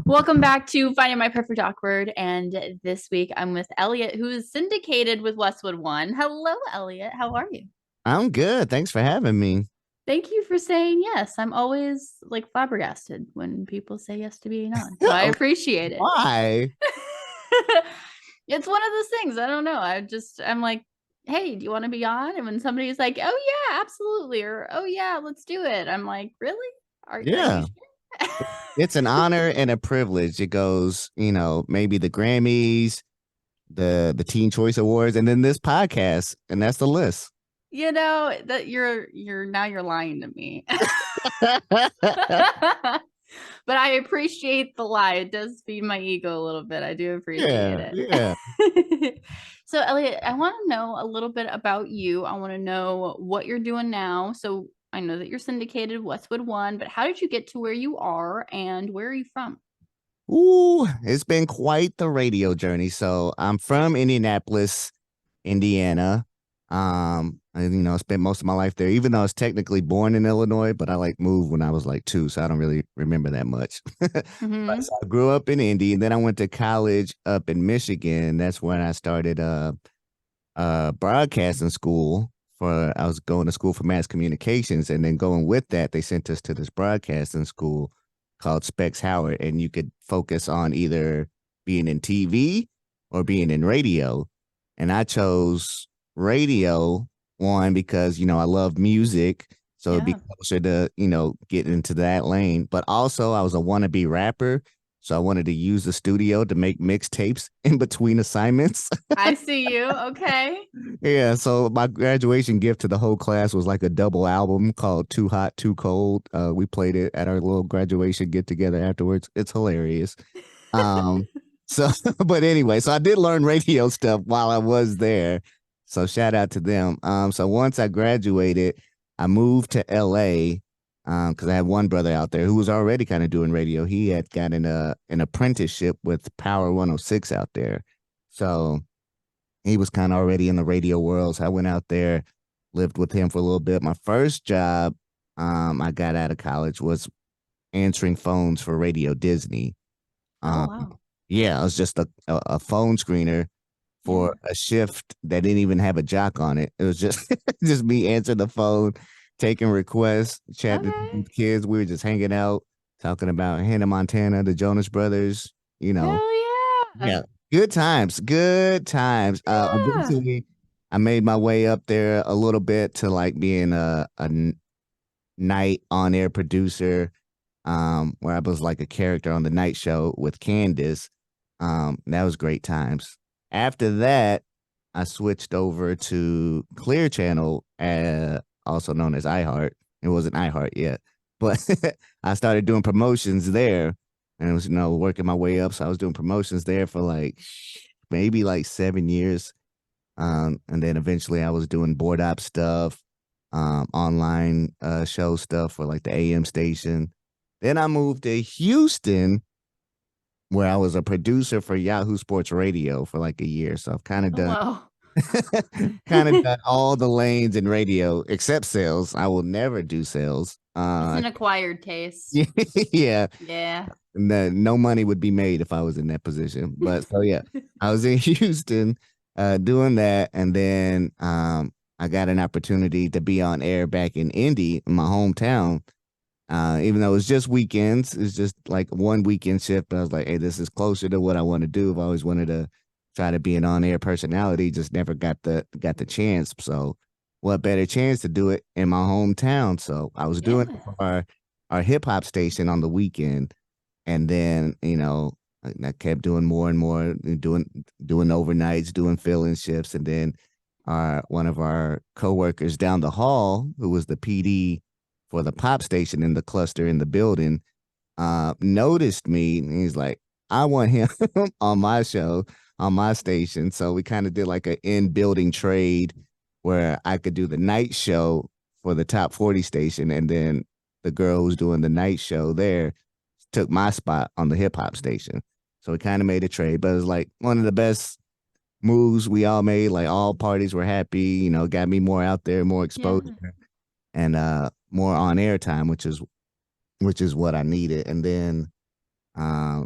Welcome back to Finding My Perfect Awkward. And this week I'm with Eliott, who is syndicated with Westwood One. Hello, Eliott. How are you? I'm good. Thanks for having me. Thank you for saying yes. I'm always like flabbergasted when people say yes to being on. So I appreciate it. Why? It's one of those things. I don't know. I'm like, hey, do you want to be on? And when somebody's like, oh, yeah, absolutely. Or, oh, yeah, let's do it. I'm like, really? Are you Yeah. sure? It's an honor and a privilege. It goes, maybe the Grammys, the Teen Choice Awards, and then this podcast, and that's the list. You know that you're lying to me. But I appreciate the lie. It does feed my ego a little bit. I do appreciate Yeah, yeah. it. So, Eliott, I want to know a little bit about you. I want to know what you're doing now. So, I know that you're syndicated Westwood One, but how did you get to where you are and where are you from? Ooh, it's been quite the radio journey. So I'm from Indianapolis, Indiana. And, spent most of my life there, even though I was technically born in Illinois, but I moved when I was like 2, so I don't really remember that much. But Mm-hmm. so I grew up in Indy, and then I went to college up in Michigan. That's when I started broadcasting school. For I was going to school for mass communications, and then going with that, they sent us to this broadcasting school called Specs Howard, and you could focus on either being in TV or being in radio. And I chose radio one because I love music, so it'd be Yeah. closer to get into that lane. But also, I was a wannabe rapper, so I wanted to use the studio to make mixtapes in between assignments. I see you. Okay. Yeah, so my graduation gift to the whole class was like a double album called Too Hot, Too Cold. We played it at our little graduation get together afterwards. It's hilarious. Um, so, but anyway, so I did learn radio stuff while I was there. So shout out to them. So once I graduated, I moved to LA because I had one brother out there who was already kind of doing radio. He had gotten an apprenticeship with Power 106 out there. So he was kind of already in the radio world. So I went out there, lived with him for a little bit. My first job I got out of college was answering phones for Radio Disney. Oh, Um, wow. yeah, I was just a phone screener Yeah. for a shift that didn't even have a jock on it. It was just just me answering the phone, taking requests, chatting Okay. with kids. We were just hanging out, talking about Hannah Montana, the Jonas Brothers, you know. Hell yeah. Yeah. Good times. Good times. Yeah. Eventually I made my way up there a little bit to being a night on air producer, where I was like a character on the night show with Candace. That was great times. After that, I switched over to Clear Channel, also known as iHeart. It wasn't iHeart yet, but I started doing promotions there, and it was working my way up. So I was doing promotions there for maybe 7 years, and then eventually I was doing board op stuff, online show stuff for the AM station. Then I moved to Houston, where I was a producer for Yahoo Sports Radio for a year. So I've kind of Oh, done wow. kind of done all the lanes in radio except sales. I will never do sales. It's an acquired taste. Yeah, Yeah. no money would be made if I was in that position. But so yeah, I was in Houston doing that, and then I got an opportunity to be on air back in Indy, in my hometown. Even though it was just weekends, it's just like one weekend shift. But I was like, hey, this is closer to what I want to do. I've always wanted to try to be an on-air personality, just never got the chance. So what better chance to do it in my hometown? So I was doing it Yeah. for our hip hop station on the weekend. And then, I kept doing more and more, doing overnights, doing fill-in shifts. And then one of our coworkers down the hall, who was the PD for the pop station in the cluster in the building, noticed me, and he's like, I want him on my show, on my station. So we kind of did like an in-building trade where I could do the night show for the top 40 station, and then the girl who's doing the night show there took my spot on the hip hop station. So we kind of made a trade, but it was like one of the best moves we all made. Like all parties were happy, got me more out there, more exposure, Yeah. and more on air time, which is what I needed. And then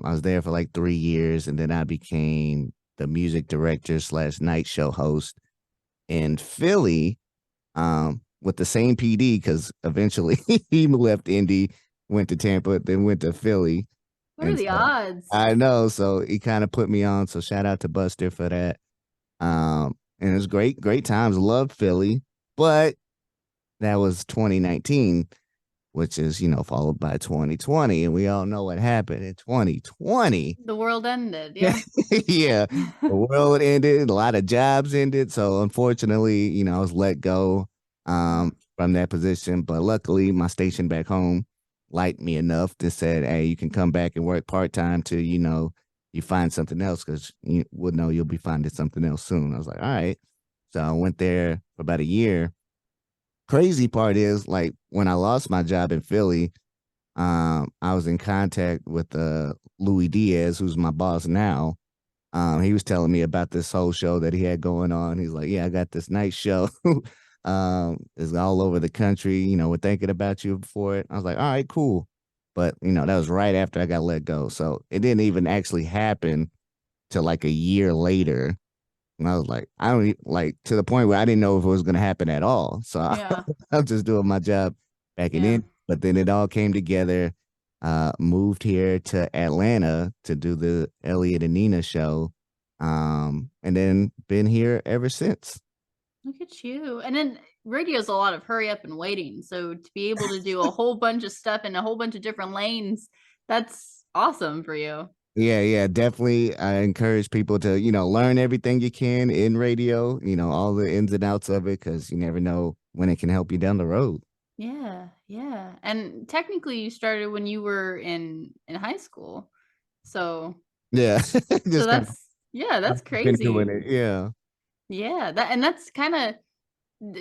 I was there for like 3 years, and then I became the music director slash night show host in Philly, with the same PD because eventually he left Indy, went to Tampa, then went to Philly. What are And the so odds? I know. So he kind of put me on. So shout out to Buster for that. And it was great, great times. Loved Philly. But that was 2019, which is, followed by 2020. And we all know what happened in 2020. The world ended. Yeah. Yeah. The world ended, a lot of jobs ended. So unfortunately, I was let go from that position. But luckily, my station back home liked me enough to said, hey, you can come back and work part time till, you find something else because you would know you'll be finding something else soon. I was like, all right. So I went there for about a year. Crazy part is, like, when I lost my job in Philly, I was in contact with Louis Diaz, who's my boss now. He was telling me about this whole show that he had going on. He's like, "Yeah, I got this night show. It's all over the country. We're thinking about you for it." I was like, "All right, cool." But that was right after I got let go, so it didn't even actually happen till like a year later. And I was like, I don't like to the point where I didn't know if it was going to happen at all. So Yeah. I'm just doing my job back in Yeah. it. But then it all came together. Moved here to Atlanta to do the Eliott and Nina show. And then been here ever since. Look at you. And then radio's a lot of hurry up and waiting. So to be able to do a whole bunch of stuff in a whole bunch of different lanes, that's awesome for you. Yeah, yeah, definitely. I encourage people to, learn everything you can in radio, all the ins and outs of it, because you never know when it can help you down the road. Yeah, yeah. And technically you started when you were in high school. So Yeah, so just kind that's yeah, of that's been doing crazy. it. Yeah. Yeah, that's kind of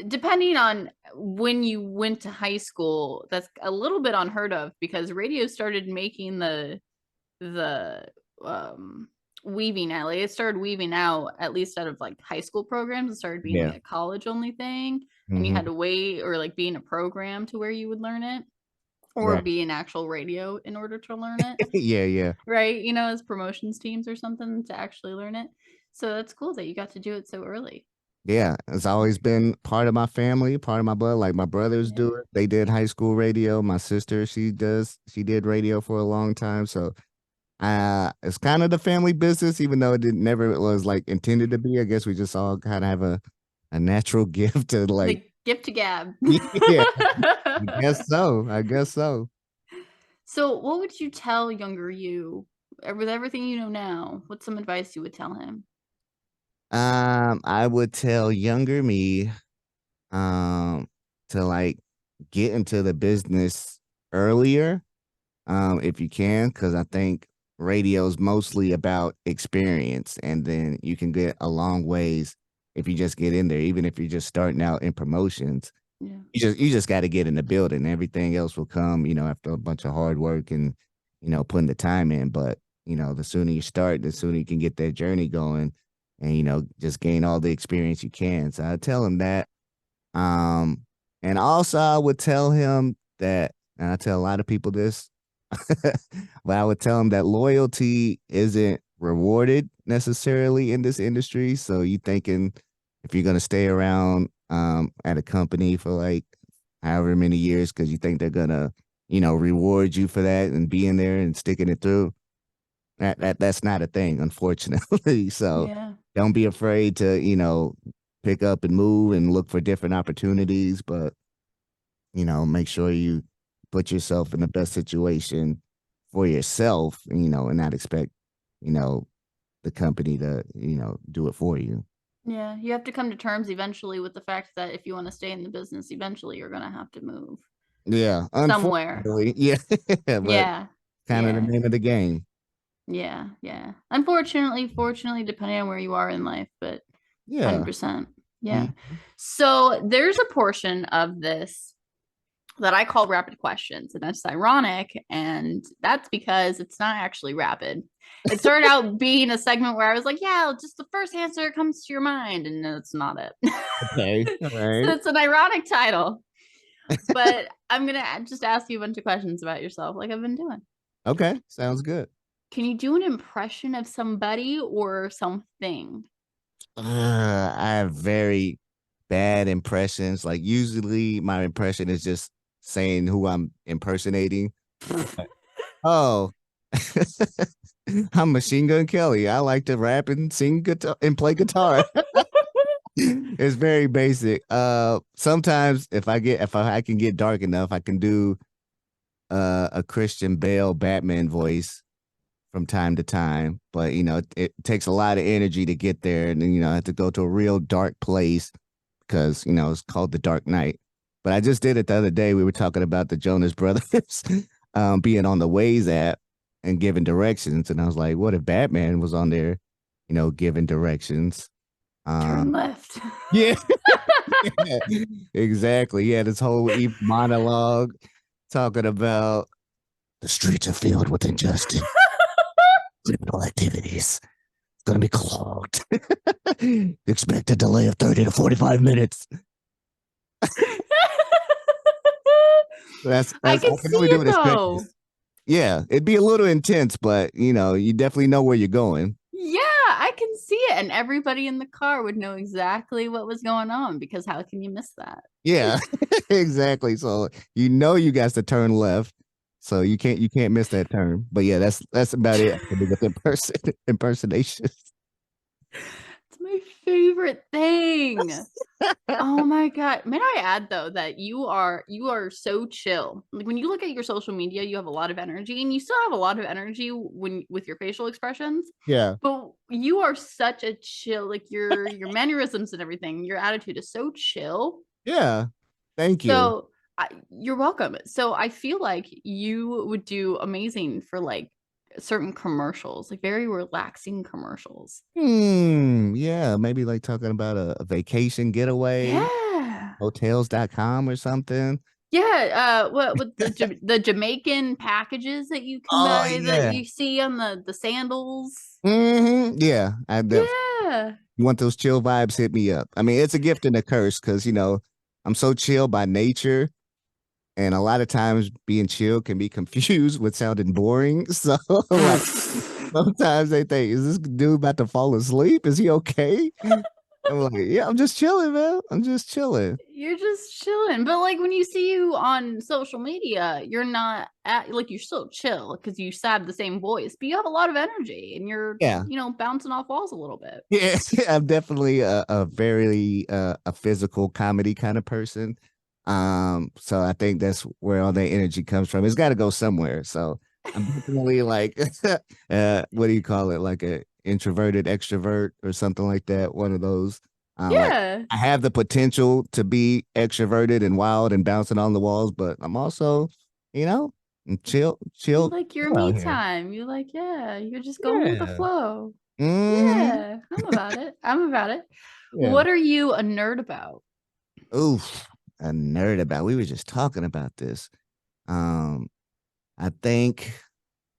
depending on when you went to high school, that's a little bit unheard of because radio started making the um weaving out. Like it started weaving out at least out of like high school programs. It started being Yeah. like a college only thing, and you had Hmm. to wait or like be in a program to where you would learn it or Right. be an actual radio in order to learn it, Yeah, yeah. right? As promotions teams or something to actually learn it. So that's cool that you got to do it so early. Yeah. It's always been part of my family, part of my blood. Like my brothers do Yeah. it. They did high school radio. My sister, she did radio for a long time. So it's kind of the family business, even though it never was like intended to be. I guess we just all kind of have a natural gift to like, The gift to gab. yeah, I guess so. I guess so. So, what would you tell younger you with everything you know now? What's some advice you would tell him? I would tell younger me, um, to like get into the business earlier, if you can, because I think radio is mostly about experience, and then you can get a long ways if you just get in there, even if you're just starting out in promotions. Yeah. You just got to get in the building. Everything else will come, after a bunch of hard work and putting the time in. But the sooner you start, the sooner you can get that journey going, and just gain all the experience you can. So I tell him that. Um, and also I would tell him that, and I tell a lot of people this, but I would tell him that loyalty isn't rewarded necessarily in this industry. So you thinking if you're gonna stay around at a company for like however many years because you think they're gonna, reward you for that and being there and sticking it through. That's not a thing, unfortunately. So Yeah. don't be afraid to, pick up and move and look for different opportunities, but make sure you put yourself in the best situation for yourself, and not expect, you know, the company to, do it for you. Yeah. You have to come to terms eventually with the fact that if you want to stay in the business, eventually you're going to have to move Yeah, somewhere. unfortunately, yeah, but Yeah. kind of the Yeah. name of the game. Yeah. Yeah. Unfortunately, fortunately, depending on where you are in life, but Yeah. 100%. Yeah. Mhm. So there's a portion of this that I call rapid questions. And that's ironic. And that's because it's not actually rapid. It started out being a segment where I was like, yeah, just the first answer that comes to your mind. And that's not it. Okay. All So right. it's an ironic title. But I'm going to just ask you a bunch of questions about yourself, like I've been doing. Okay. Sounds good. Can you do an impression of somebody or something? I have very bad impressions. Like usually my impression is just saying who I'm impersonating. Oh, I'm Machine Gun Kelly. I like to rap and sing guitar and play guitar. It's very basic. Sometimes if I can get dark enough, I can do a Christian Bale Batman voice from time to time. But it takes a lot of energy to get there, and then I have to go to a real dark place because it's called the Dark Knight. But I just did it the other day. We were talking about the Jonas Brothers being on the Waze app and giving directions, and I was like, what if Batman was on there, giving directions? Turn Um, left. yeah, yeah, exactly. Yeah, this whole monologue talking about the streets are filled with injustice, criminal activities. It's going to be clogged. Expect a delay of 30 to 45 minutes. I That's can I can see only do it it as though. Christmas. Yeah, it'd be a little intense, but you definitely know where you're going. Yeah, I can see it. And everybody in the car would know exactly what was going on because how can you miss that? Yeah, exactly. So you got to turn left. So you can't miss that turn. But yeah, that's about it I can do with impersonations. It's my favorite thing. Oh my God. May I add though that you are so chill. Like when you look at your social media, you have a lot of energy and you still have a lot of energy when with your facial expressions. Yeah. But you are such a chill, like your mannerisms and everything, your attitude is so chill. Yeah. Thank you. So you're welcome. So I feel like you would do amazing for like certain commercials, like very relaxing commercials. Yeah, maybe like talking about a vacation getaway, Yeah. hotels.com or something. Yeah, what with the Jamaican packages that you can Oh buy that yeah. you see on the sandals? Yeah. Yeah. You want those chill vibes, hit me up. I mean, it's a gift and a curse because I'm so chill by nature. And a lot of times being chill can be confused with sounding boring. So like sometimes they think, is this dude about to fall asleep? Is he okay? I'm like, yeah, I'm just chilling, man. I'm just chilling. You're just chilling. But like when you see you on social media, you're not at like you're still chill because you have the same voice, but you have a lot of energy and you're, Yeah. bouncing off walls a little bit. Yeah. I'm definitely a very a physical comedy kind of person. So I think that's where all that energy comes from. It's got to go somewhere. So I'm definitely like what do you call it? Like a introverted extrovert or something like that. One of those. Like Yeah. I have the potential to be extroverted and wild and bouncing on the walls, but I'm also, you know, chill, You chill, like your chill me out here. time. You like, yeah, you're just going with the Yeah. flow. Hmm. Yeah, I'm about it. I'm about it. Yeah. What are you a nerd about? Oof, a nerd about. We were just talking about this. Um, I think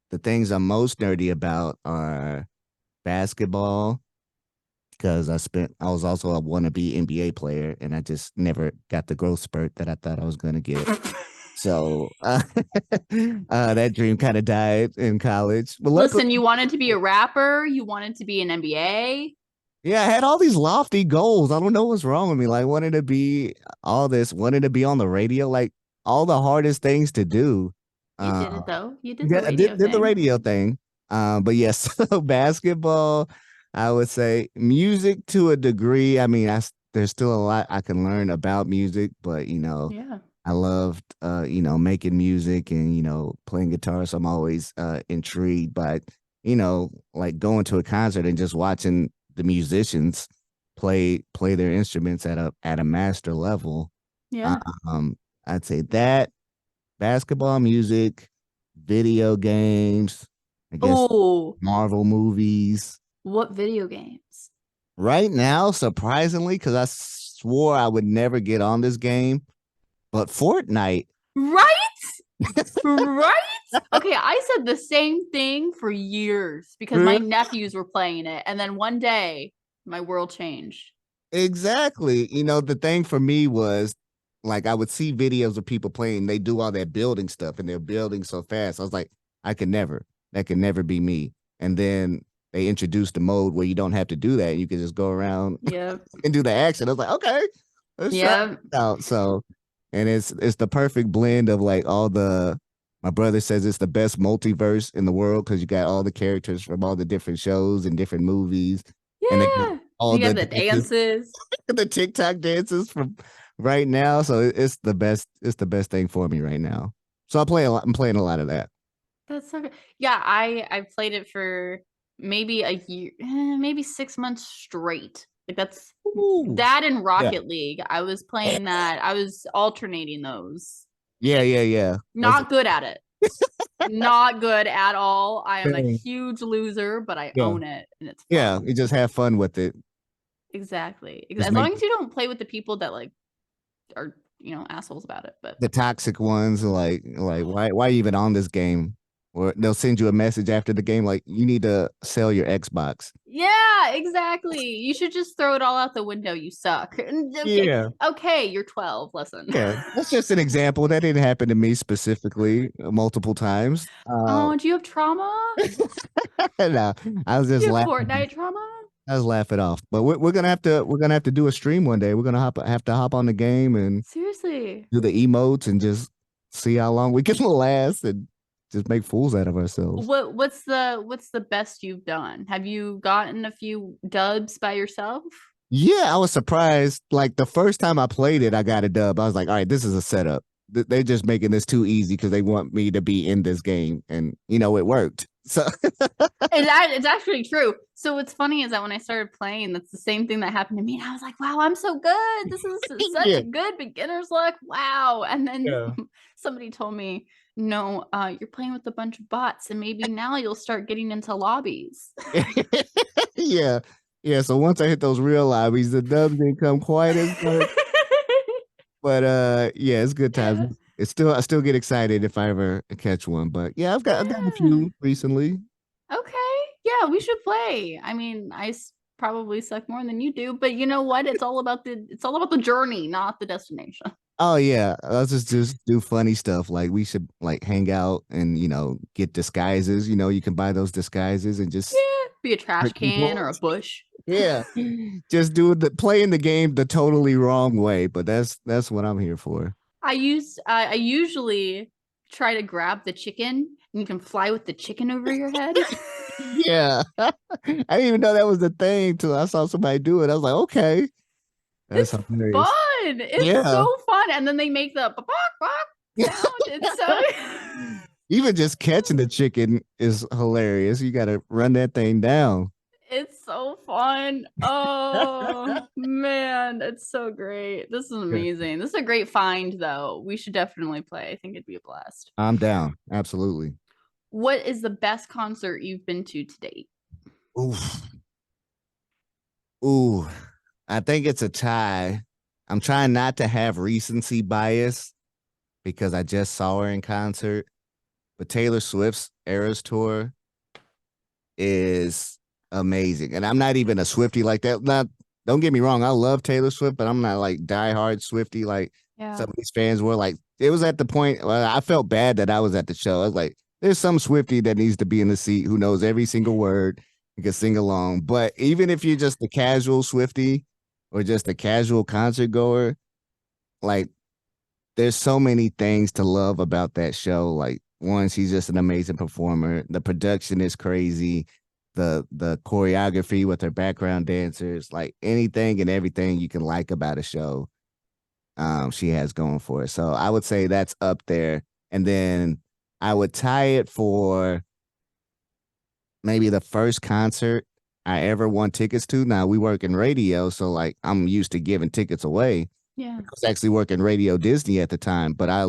the things I'm most nerdy about are basketball because I was also a wannabe NBA player and I just never got the growth spurt that I thought I was gonna get. So that dream kind of died in college. But luckily, Listen, you wanted to be a rapper, you wanted to be an NBA. yeah, I had all these lofty goals. I don't know what's wrong with me. Like wanted to be all this, wanted to be on the radio, like all the hardest things to do. You Uh, did it though. You did the yeah, I radio did the thing. radio thing. But yes, so basketball, I would say music to a degree. I mean, there's still a lot I can learn about music, but Yeah. I loved making music and playing guitar. So I'm always intrigued by like going to a concert and just watching the musicians play their instruments at a master level. Yeah. Um, I'd say that basketball, music, video games, I guess Oh, Marvel movies. what video games? Right now, surprisingly, because I swore I would never get on this game, but Fortnite. Right? Right? Okay, I said the same thing for years because my Really? nephews were playing it. And then one day, my world changed. Exactly. The thing for me was like I would see videos of people playing, they do all that building stuff and they're building so fast. I was like, I could never. that could never be me. And then they introduced the mode where you don't have to do that. You can just go around Yep. and do the action. I was like, okay, let's try Yep. it out. So, and it's the perfect blend of like all the. My brother says it's the best multiverse in the world because you got all the characters from all the different shows and different movies, and they got Yeah. all You the got the dances, dances. the TikTok dances from right now. So it's the best. It's the best thing for me right now. So I play a lot. I'm playing a lot of that. That's so good. Yeah, I played it for maybe a year, maybe 6 months straight. Like that's Ooh. that and Yeah. Rocket League. I was playing that. I was alternating those. Yeah. Yeah. Yeah. That's Not good at it. Not good at all. I am a dang. huge loser, but I Yeah. own it and it's Yeah. fun. You just have fun with it. Exactly. Just As make long as you don't play with the people that like are, assholes about it. But the toxic ones like why are you even on this game? Or they'll send you a message after the game like you need to sell your Xbox. yeah, exactly. You should just throw it all out the window. You suck. Okay. Yeah. Okay, you're 12. Listen. Yeah, that's just an example. That didn't happen to me specifically multiple times. Oh, do you have trauma? No, I was Do just you have laughing. Fortnite trauma? I was laughing off. But we're gonna have to do a stream one day. We're gonna have to hop on the game and Seriously. do the emotes and just see how long we can last and just make fools out of ourselves. What's the best you've done? Have you gotten a few dubs by yourself? Yeah, I was surprised. Like the first time I played it, I got a dub. I was like, all right, this is a setup. They're just making this too easy because they want me to be in this game. And, it worked. So, It's actually true. So what's funny is that when I started playing, that's the same thing that happened to me. And I was like, wow, I'm so good. This is such yeah. good beginner's luck. Wow. And then Yeah. somebody told me, no, you're playing with a bunch of bots, and maybe now you'll start getting into lobbies. Yeah. Yeah. So once I hit those real lobbies, the dubs didn't come quite as much. But yeah, it's good Yeah. times. I still get excited if I ever catch one. But yeah, I've gotten a Yeah. few recently. Okay. Yeah, we should play. I mean, probably suck more than you do, but you know what? It's all about the journey, not the destination. Oh yeah, let's just do funny stuff. Like we should like hang out and get disguises. You can buy those disguises and just Yeah, be a trash trick can people. or a bush. Yeah, just do playing the game the totally wrong way. But that's what I'm here for. I usually try to grab the chicken and you can fly with the chicken over your head. Yeah, I didn't even know that was the thing till I saw somebody do it. I was like, okay, that's It's hilarious. fun. It's Yeah. so fun. And then they make the bok bok sound. It's so Even just catching the chicken is hilarious. You got to run that thing down. it's so fun. Oh man, it's so great. This is Yeah. amazing. This is a great find though. We should definitely play. I think it'd be a blast. I'm down. Absolutely. What is the best concert you've been to date? Oof. Ooh. I think it's a tie. I'm trying not to have recency bias because I just saw her in concert. But Taylor Swift's Eras Tour is amazing. And I'm not even a Swifty like that. Not don't get me wrong, I love Taylor Swift, but I'm not like diehard Swifty like Yeah. some of these fans were. Like it was at the point where I felt bad that I was at the show. I was like, there's some Swifty that needs to be in the seat who knows every single word and can sing along. But even if you're just a casual Swifty or just a casual concert goer, like there's so many things to love about that show. Like one, she's just an amazing performer. The production is crazy. The choreography with her background dancers, like anything and everything you can like about a show, she has going for it. So I would say that's up there. And then I would tie it for maybe the first concert I ever won tickets to. Now we work in radio, so like I'm used to giving tickets away. Yeah. I was actually working Radio Disney at the time, but I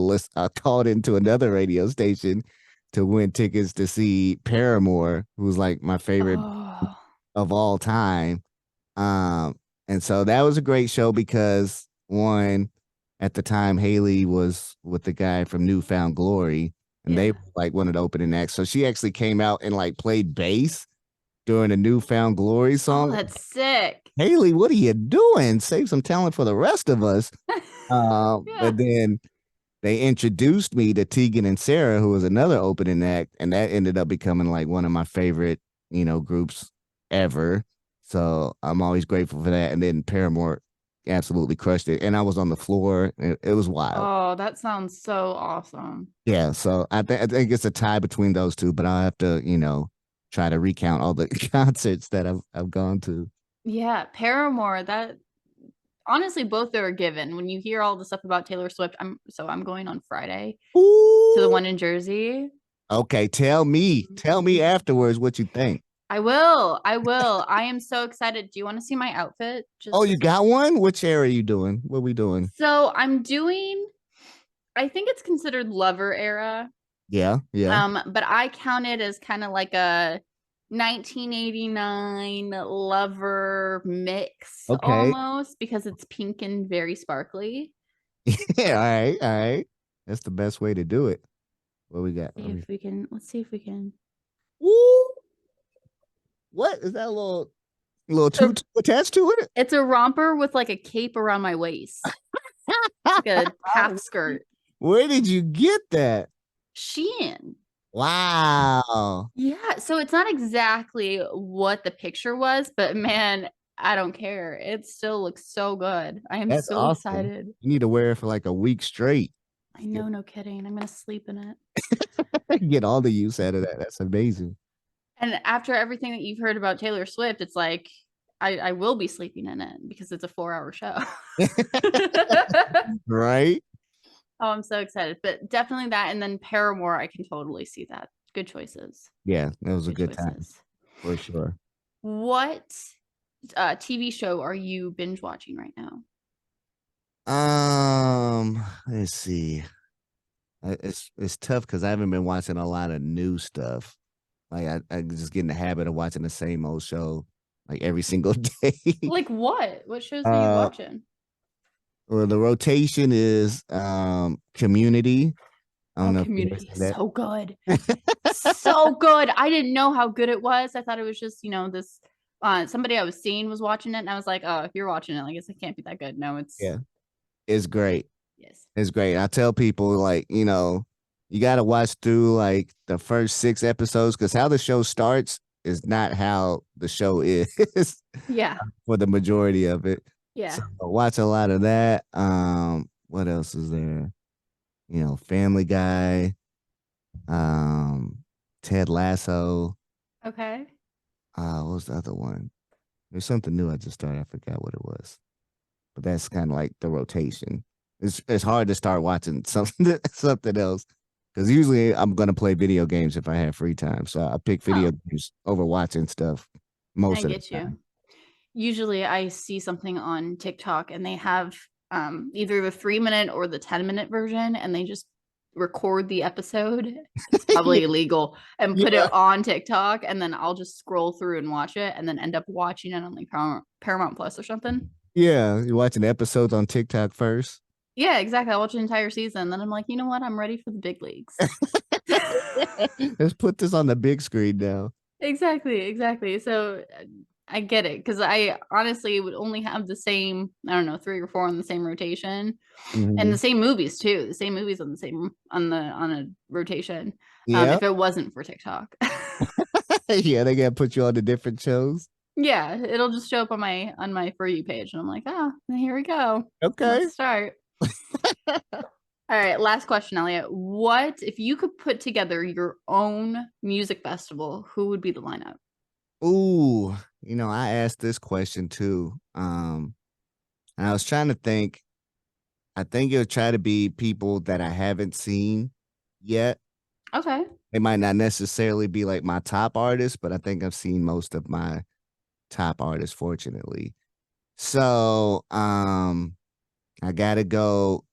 called into another radio station to win tickets to see Paramore, who's like my favorite Oh. of all time. Um, and so that was a great show because one, at the time, Haley was with the guy from Newfound Glory, and they Yeah. were like one of the opening acts. So she actually came out and like played bass during a Newfound Glory Oh, song. that's sick. Haley, what are you doing? Save some talent for the rest of us. Yeah. But then they introduced me to Tegan and Sarah, who was another opening act, and that ended up becoming like one of my favorite, groups ever. So I'm always grateful for that. And then Paramore absolutely crushed it, and I was on the floor. It was wild. Oh, that sounds so awesome. Yeah, so I think it's a tie between those two, but I'll have to, try to recount all the concerts that I've gone to. Yeah, Paramore, that honestly both are a given. When you hear all the stuff about Taylor Swift, I'm going on Friday to the Ooh. one in Jersey. Okay, tell me afterwards what you think. I will. I will. I am so excited. Do you want to see my outfit? Oh, you Just got one? Which area are you doing? What are we doing? so I'm doing, I think it's considered lover era. Yeah, yeah. But I count it as kind of like a 1989 lover mix Okay. almost because it's pink and very sparkly. Yeah, all right, all right. That's the best way to do it. What we got? See if we can, let's see if we can. Woo! What is that little So tutu attached to it? it's a romper with like a cape around my waist. It's like a half skirt. Where did you get that? Shein. Wow. Yeah, so it's not exactly what the picture was, but man, I don't care. It still looks so good. I am That's so awesome. excited. You need to wear it for like a week straight. I know, no kidding. I'm gonna sleep in it. Get all the use out of that. That's amazing. And after everything that you've heard about Taylor Swift, it's like I will be sleeping in it because it's a 4 hour show. Right? Oh, I'm so excited. But definitely that. And then Paramore, I can totally see that. Good choices. Yeah, that was a Good good time choices. for sure. What TV show are you binge watching right now? Let's see. It's tough because I haven't been watching a lot of new stuff. Like I just get in the habit of watching the same old show like every single day. Like what? What shows are you uh, watching? well, the rotation is Community. I don't Oh, know if you ever Community is seen so good. So good. I didn't know how good it was. I thought it was just, this somebody I was seeing was watching it and I was like, "Oh, if you're watching it, I guess it can't be that good." No, it's Yeah, it's great. yes. It's great. I tell people like, you got to watch through like the first 6 episodes because how the show starts is not how the show is Yeah. for the majority of it. Yeah. So watch a lot of that. What else is there? Family Guy, um, Ted Lasso. Okay. What was the other one? There's something new I just started. I forgot what it was. But that's kind of like the rotation. It's hard to start watching something else because usually I'm gonna play video games if I have free time. So I pick video Oh, games over watching stuff I most of the get you. time. Usually I see something on TikTok and they have either the 3 minute or the 10-minute version and they just record the episode. It's Yeah, probably illegal and put yeah, it on TikTok and then I'll just scroll through and watch it and then end up watching it on like Paramount Plus or something. yeah. You're watching episodes on TikTok first. Yeah, exactly. I watch an entire season. Then I'm like, you know what? I'm ready for the big leagues. Let's put this on the big screen now. Exactly, exactly. So I get it because I honestly would only have the same, I don't know, three or four on the same rotation, and the Hmm. same movies too. The same movies on the same on a rotation. Yeah, If it wasn't for TikTok, yeah. They gotta put you on the different shows. yeah, it'll just show up on my For You page, and I'm like, ah, here we go. Okay. Let's start. All right, last question, Eliott. What if you could put together your own music festival? Who would be the lineup? Ooh, I asked this question too. And I was trying to think. I think it'll try to be people that I haven't seen yet. Okay, They might not necessarily be like my top artists, but I think I've seen most of my top artists, fortunately. So, I gotta go.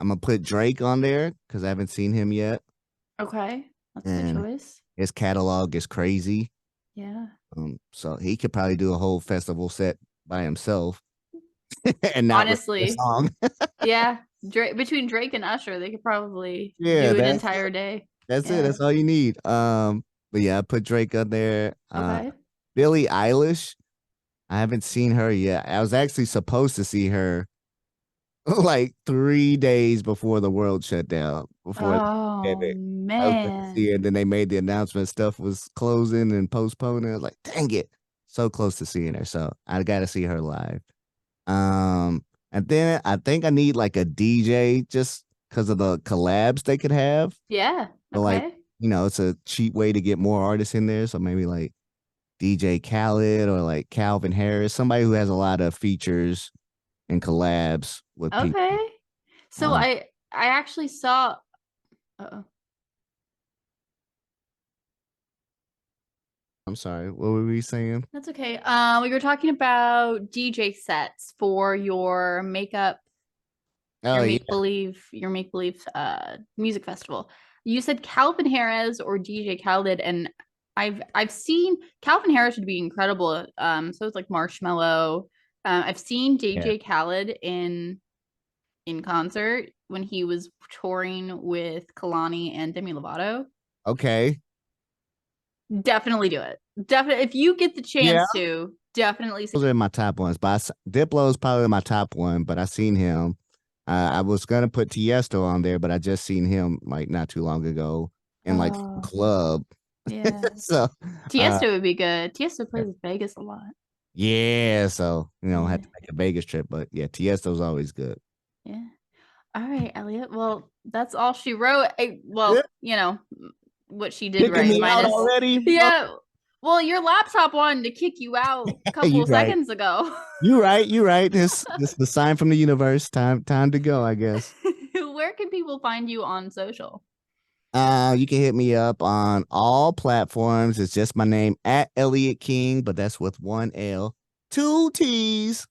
I'm gonna put Drake on there because I haven't seen him yet, okay, that's a good and choice. his catalog is crazy. Yeah. So he could probably do a whole festival set by himself and not release a Honestly, song. yeah. Between Drake and Usher, they could probably Yeah, do an that's entire day. That's it. Yeah. That's all you need. But yeah, I put Drake on there. Okay. Billie Eilish. I haven't seen her yet. I was actually supposed to see her like 3 days before the world shut down, before the Oh pandemic. I was going to see it, man. and then they made the announcement stuff was closing and postponing. I was like, dang it, so close to seeing her. So I got to see her live. And then I think I need like a DJ just because of the collabs they could have. Yeah. So like, Okay. it's a cheap way to get more artists in there. So maybe like DJ Khaled or like Calvin Harris, somebody who has a lot of features and collabs with people. Okay. So Um, I actually saw uh I'm sorry, what were we saying? that's okay. We were talking about DJ sets for Oh yeah, your make believe music festival. You said Calvin Harris or DJ Khaled, and I've seen Calvin Harris would be incredible. So it's like Marshmello. I've seen yeah. DJ Khaled in concert when he was touring with Kalani and Demi Lovato. Okay. Definitely do it. Definitely, if you get the Yeah, chance to, definitely see. those are my top ones. But Diplo's probably my top one. But I seen him. I was gonna put Tiesto on there, but I just seen him like not too long ago in like some Oh, club. yeah. So, uh, Tiesto would be good. Tiesto plays in Vegas a lot. yeah. So Yeah. had to make a Vegas trip, but yeah, Tiesto's always good. Yeah. All right, Eliott. Well, that's all she wrote. Yeah, What she did kicking right, me out minus. already. Oh, Yeah. Well, your laptop wanted to kick you out a couple you of right. seconds ago. You right. You right. This the sign from the universe. Time to go. I guess. Where can people find you on social? You can hit me up on all platforms. It's just my name at Eliott King, but that's with one L, two T's.